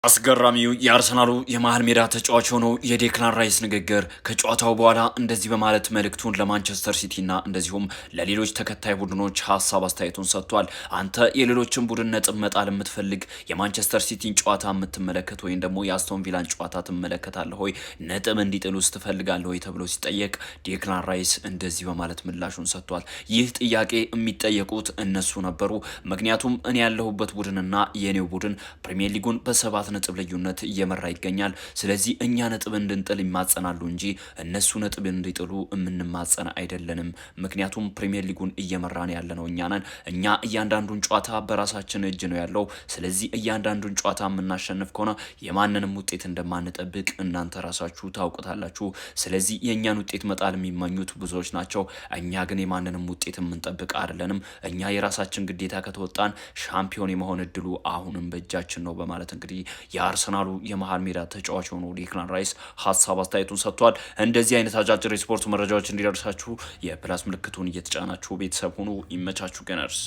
አስገራሚው የአርሰናሉ የመሃል ሜዳ ተጫዋች ሆነው የዴክላን ራይስ ንግግር ከጨዋታው በኋላ እንደዚህ በማለት መልእክቱን ለማንቸስተር ሲቲ እና እንደዚሁም ለሌሎች ተከታይ ቡድኖች ሀሳብ አስተያየቱን ሰጥቷል። አንተ የሌሎችን ቡድን ነጥብ መጣል የምትፈልግ የማንቸስተር ሲቲን ጨዋታ የምትመለከት ወይም ደግሞ የአስቶን ቪላን ጨዋታ ትመለከታለህ ሆይ ነጥብ እንዲጥሉስ ትፈልጋለህ ሆይ ተብሎ ሲጠየቅ ዴክላን ራይስ እንደዚህ በማለት ምላሹን ሰጥቷል። ይህ ጥያቄ የሚጠየቁት እነሱ ነበሩ። ምክንያቱም እኔ ያለሁበት ቡድንና የኔው ቡድን ፕሪሚየር ሊጉን በሰባት ነጥብ ልዩነት እየመራ ይገኛል። ስለዚህ እኛ ነጥብ እንድንጥል ይማጸናሉ እንጂ እነሱ ነጥብ እንዲጥሉ የምንማጸን አይደለንም። ምክንያቱም ፕሪሚየር ሊጉን እየመራን ያለነው እኛ ነን። እኛ እያንዳንዱን ጨዋታ በራሳችን እጅ ነው ያለው። ስለዚህ እያንዳንዱን ጨዋታ የምናሸንፍ ከሆነ የማንንም ውጤት እንደማንጠብቅ እናንተ ራሳችሁ ታውቁታላችሁ። ስለዚህ የእኛን ውጤት መጣል የሚመኙት ብዙዎች ናቸው። እኛ ግን የማንንም ውጤት የምንጠብቅ አይደለንም። እኛ የራሳችን ግዴታ ከተወጣን ሻምፒዮን የመሆን እድሉ አሁንም በእጃችን ነው በማለት እንግዲህ የአርሰናሉ የመሃል ሜዳ ተጫዋች የሆነው ዴክላን ራይስ ሀሳብ አስተያየቱን ሰጥቷል። እንደዚህ አይነት አጫጭር የስፖርት መረጃዎች እንዲደርሳችሁ የፕላስ ምልክቱን እየተጫናችሁ ቤተሰብ ሁኑ። ይመቻችሁ ገነርስ።